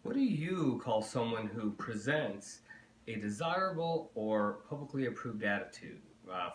What do you call someone who presents a desirable or publicly approved attitude?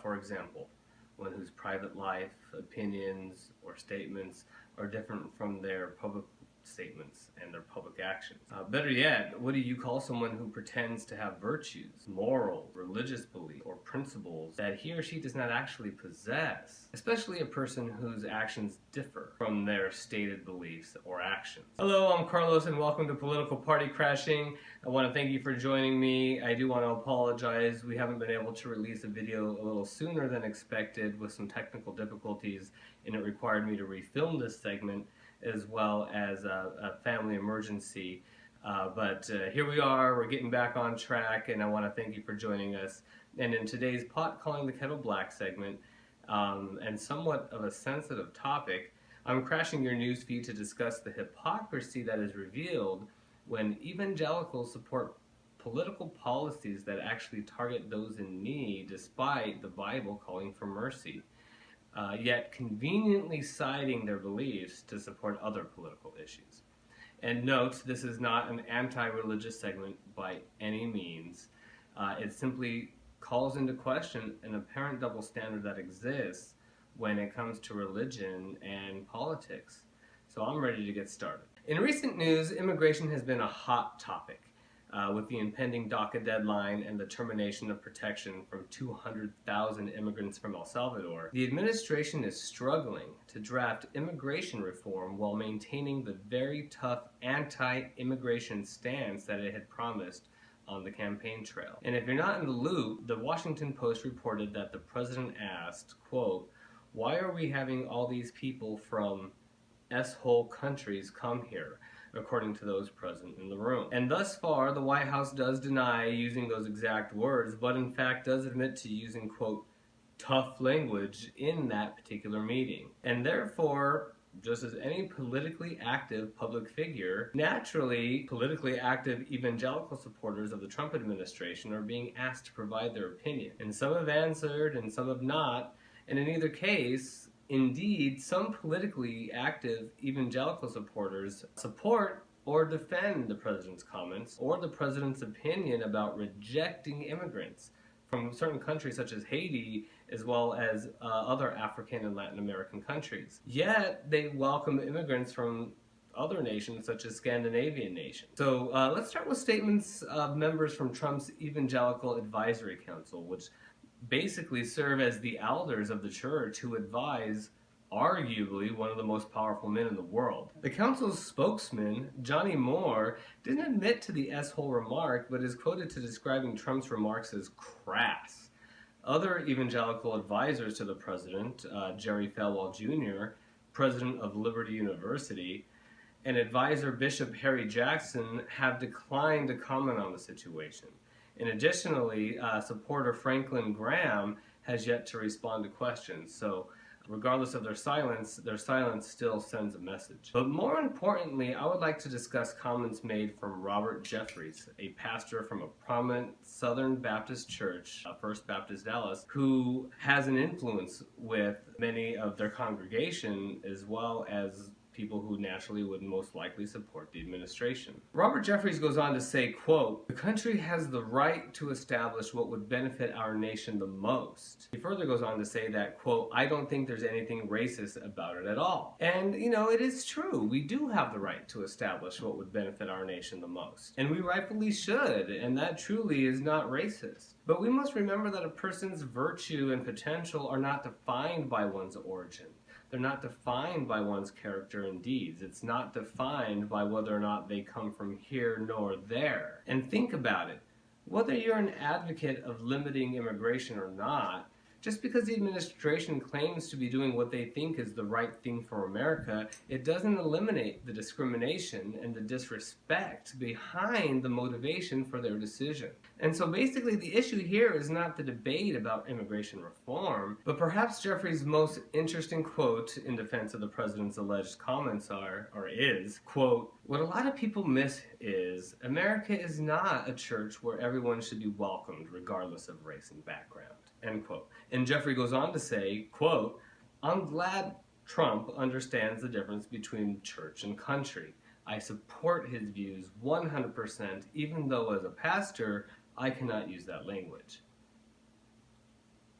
For example, one whose private life, opinions, or statements are different from their public statements and their public actions. Better yet, what do you call someone who pretends to have virtues, moral, religious belief, or principles that he or she does not actually possess, especially a person whose actions differ from their stated beliefs or actions? Hello, I'm Carlos and welcome to Political Party Crashing. I want to thank you for joining me. I do want to apologize. We haven't been able to release a video a little sooner than expected with some technical difficulties, and it required me to refilm this segment as well as a family emergency. But here we are, we're getting back on track, and I want to thank you for joining us. And in today's Calling the Kettle Black segment, and somewhat of a sensitive topic, I'm crashing your newsfeed to discuss the hypocrisy that is revealed when evangelicals support political policies that actually target those in need despite the Bible calling for mercy. Yet conveniently citing their beliefs to support other political issues. And note, this is not an anti-religious segment by any means. It simply calls into question an apparent double standard that exists when it comes to religion and politics. So I'm ready to get started. In recent news, immigration has been a hot topic. With the impending DACA deadline and the termination of protection from 200,000 immigrants from El Salvador, the administration is struggling to draft immigration reform while maintaining the very tough anti-immigration stance that it had promised on the campaign trail. And if you're not in the loop, the Washington Post reported that the president asked, quote, "Why are we having all these people from S-hole countries come here?" according to those present in the room. And thus far, the White House does deny using those exact words, but in fact does admit to using, quote, tough language in that particular meeting. And therefore, just as any politically active public figure, naturally, politically active evangelical supporters of the Trump administration are being asked to provide their opinion. And some have answered and some have not, and in either case, indeed, some politically active evangelical supporters support or defend the president's comments or the president's opinion about rejecting immigrants from certain countries such as Haiti, as well as other African and Latin American countries. Yet, they welcome immigrants from other nations such as Scandinavian nations. So let's start with statements of members from Trump's Evangelical Advisory Council, which basically serve as the elders of the church who advise arguably one of the most powerful men in the world. The council's spokesman, Johnny Moore, didn't admit to the S-hole remark, but is quoted to describing Trump's remarks as crass. Other evangelical advisors to the president, Jerry Falwell Jr., president of Liberty University, and advisor Bishop Harry Jackson have declined to comment on the situation. And additionally, supporter Franklin Graham has yet to respond to questions. So regardless of their silence still sends a message. But more importantly, I would like to discuss comments made from Robert Jeffries, a pastor from a prominent Southern Baptist church, First Baptist Dallas, who has an influence with many of their congregation as well as people who naturally would most likely support the administration. Robert Jeffries goes on to say, quote, "The country has the right to establish what would benefit our nation the most." He further goes on to say that, quote, "I don't think there's anything racist about it at all." And, you know, it is true. We do have the right to establish what would benefit our nation the most. And we rightfully should, and that truly is not racist. But we must remember that a person's virtue and potential are not defined by one's origin. They're not defined by one's character and deeds. It's not defined by whether or not they come from here nor there. And think about it. Whether you're an advocate of limiting immigration or not, just because the administration claims to be doing what they think is the right thing for America, it doesn't eliminate the discrimination and the disrespect behind the motivation for their decision. And so basically the issue here is not the debate about immigration reform, but perhaps Jeffrey's most interesting quote in defense of the president's alleged comments is, quote, "What a lot of people miss is America is not a church where everyone should be welcomed regardless of race and background," end quote. And Jeffrey goes on to say, quote, "I'm glad Trump understands the difference between church and country. I support his views 100%, even though as a pastor, I cannot use that language.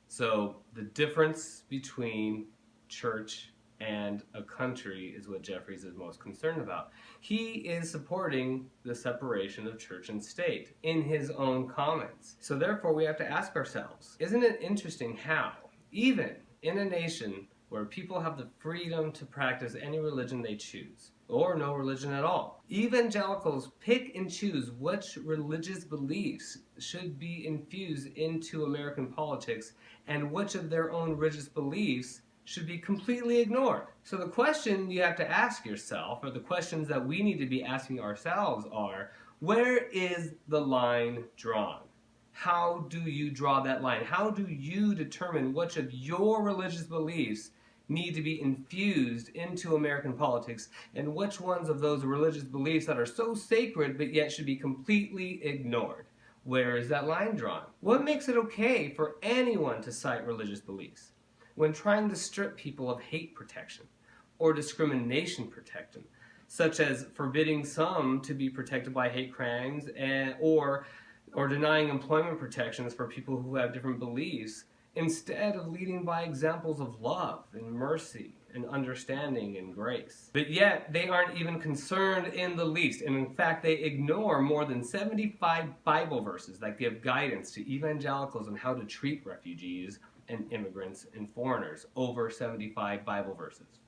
So the difference between church and a country is what Jeffries is most concerned about. He is supporting the separation of church and state in his own comments. So therefore we have to ask ourselves, isn't it interesting how, even in a nation where people have the freedom to practice any religion they choose, or no religion at all, evangelicals pick and choose which religious beliefs should be infused into American politics and which of their own religious beliefs should be completely ignored. So the question you have to ask yourself, or the questions that we need to be asking ourselves are, where is the line drawn? How do you draw that line? How do you determine which of your religious beliefs need to be infused into American politics, and which ones of those religious beliefs that are so sacred but yet should be completely ignored? Where is that line drawn? What makes it okay for anyone to cite religious beliefs when trying to strip people of hate protection or discrimination protection, such as forbidding some to be protected by hate crimes or denying employment protections for people who have different beliefs, instead of leading by examples of love and mercy and understanding and grace? But yet, they aren't even concerned in the least. And in fact, they ignore more than 75 Bible verses that give guidance to evangelicals on how to treat refugees and immigrants and foreigners. Over 75 Bible verses.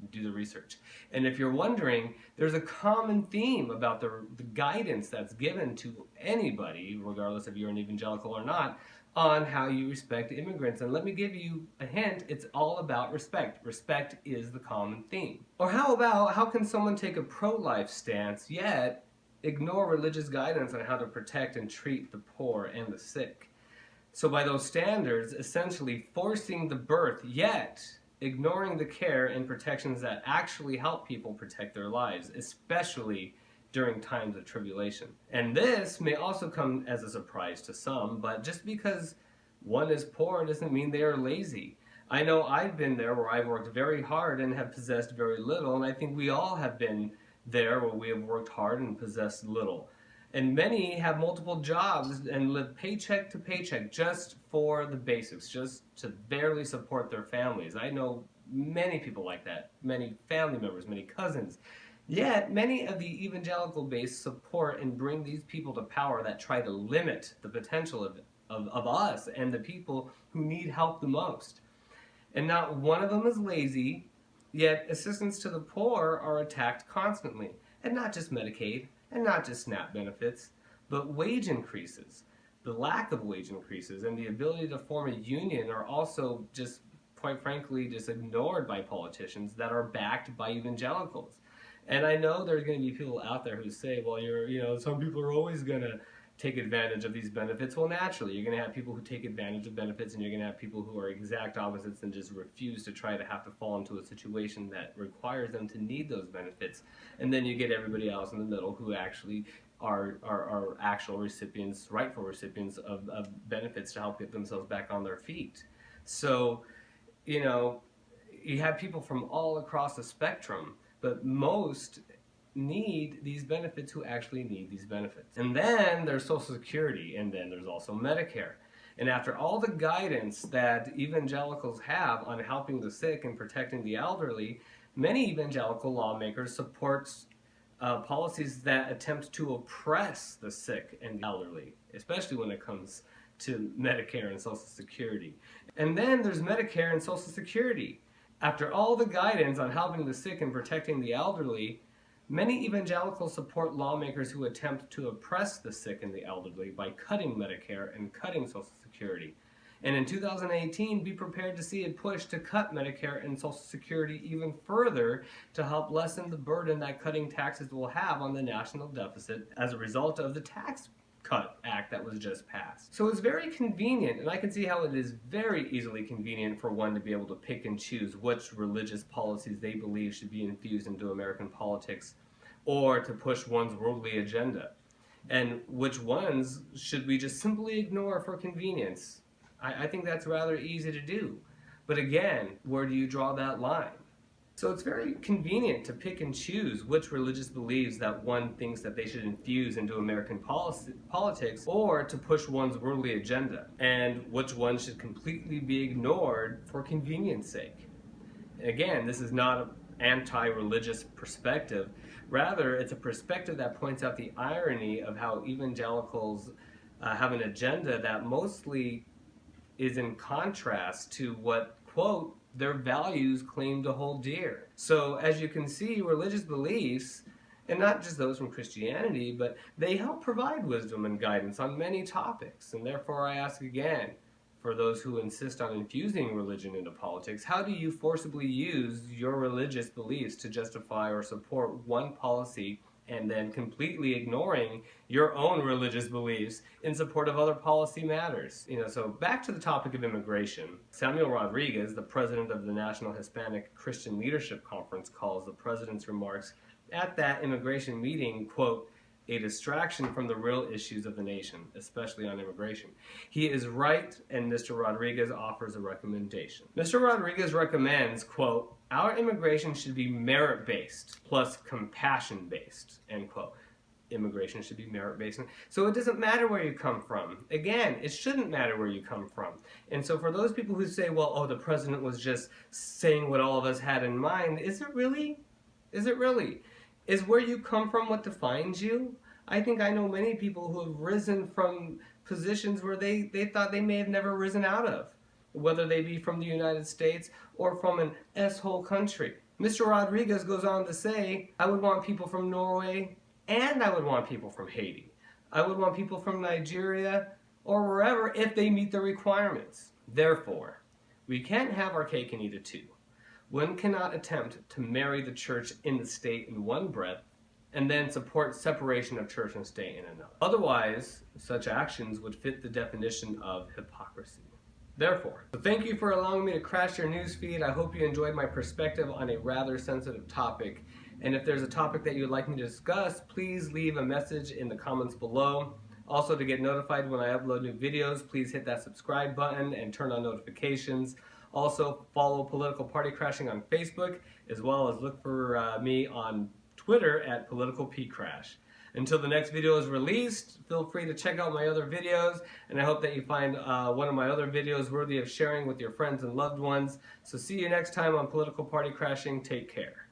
Do the research. And if you're wondering, there's a common theme about the guidance that's given to anybody, regardless if you're an evangelical or not, on how you respect immigrants. And let me give you a hint, it's all about respect. Respect is the common theme. Or how can someone take a pro-life stance yet ignore religious guidance on how to protect and treat the poor and the sick? So by those standards, essentially forcing the birth, yet ignoring the care and protections that actually help people protect their lives, especially during times of tribulation. And this may also come as a surprise to some, but just because one is poor doesn't mean they are lazy. I know I've been there where I've worked very hard and have possessed very little, and I think we all have been there where we have worked hard and possessed little. And many have multiple jobs and live paycheck to paycheck just for the basics, just to barely support their families. I know many people like that, many family members, many cousins. Yet, many of the evangelical base support and bring these people to power that try to limit the potential of us and the people who need help the most. And not one of them is lazy, yet assistance to the poor are attacked constantly. And not just Medicaid, and not just SNAP benefits, but wage increases. The lack of wage increases and the ability to form a union are also just, quite frankly, just ignored by politicians that are backed by evangelicals. And I know there's going to be people out there who say, well, some people are always going to take advantage of these benefits. Well, naturally, you're going to have people who take advantage of benefits, and you're going to have people who are exact opposites and just refuse to try to have to fall into a situation that requires them to need those benefits. And then you get everybody else in the middle who actually are actual recipients, rightful recipients of benefits to help get themselves back on their feet. So, you have people from all across the spectrum, but most need these benefits who actually need these benefits. And then there's Social Security, and then there's also Medicare. And after all the guidance that evangelicals have on helping the sick and protecting the elderly, many evangelical lawmakers support policies that attempt to oppress the sick and the elderly, especially when it comes to Medicare and Social Security. And then there's Medicare and Social Security. After all the guidance on helping the sick and protecting the elderly, many evangelicals support lawmakers who attempt to oppress the sick and the elderly by cutting Medicare and cutting Social Security. And in 2018, be prepared to see a push to cut Medicare and Social Security even further to help lessen the burden that cutting taxes will have on the national deficit as a result of the Tax Cut Act that was just passed. So it's very convenient, and I can see how it is very easily convenient for one to be able to pick and choose which religious policies they believe should be infused into American politics, or to push one's worldly agenda. And which ones should we just simply ignore for convenience? I think that's rather easy to do. But again, where do you draw that line? So it's very convenient to pick and choose which religious beliefs that one thinks that they should infuse into American politics, or to push one's worldly agenda, and which one should completely be ignored for convenience sake. Again, this is not an anti-religious perspective. Rather, it's a perspective that points out the irony of how evangelicals have an agenda that mostly is in contrast to what, quote, their values claim to hold dear. So as you can see, religious beliefs, and not just those from Christianity, but they help provide wisdom and guidance on many topics. And therefore I ask again, for those who insist on infusing religion into politics, how do you forcibly use your religious beliefs to justify or support one policy and then completely ignoring your own religious beliefs in support of other policy matters? So back to the topic of immigration. Samuel Rodriguez, the president of the National Hispanic Christian Leadership Conference, calls the president's remarks at that immigration meeting, quote, a distraction from the real issues of the nation, especially on immigration. He is right, and Mr. Rodriguez offers a recommendation. Mr. Rodriguez recommends, quote, our immigration should be merit-based plus compassion-based, end quote. Immigration should be merit-based. So it doesn't matter where you come from. Again, it shouldn't matter where you come from. And so for those people who say, well, oh, the president was just saying what all of us had in mind, is it really? Is it really? Is where you come from what defines you? I think I know many people who have risen from positions where they thought they may have never risen out of, whether they be from the United States or from an S-hole country. Mr. Rodriguez goes on to say, I would want people from Norway, and I would want people from Haiti. I would want people from Nigeria or wherever if they meet the requirements. Therefore, we can't have our cake and eat it too. One cannot attempt to marry the church in the state in one breath and then support separation of church and state in another. Otherwise, such actions would fit the definition of hypocrisy. Therefore, thank you for allowing me to crash your newsfeed. I hope you enjoyed my perspective on a rather sensitive topic. And if there's a topic that you'd like me to discuss, please leave a message in the comments below. Also, to get notified when I upload new videos, please hit that subscribe button and turn on notifications. Also, follow Political Party Crashing on Facebook, as well as look for me on Twitter at PoliticalPCrash. Until the next video is released, feel free to check out my other videos, and I hope that you find one of my other videos worthy of sharing with your friends and loved ones. So see you next time on Political Party Crashing. Take care.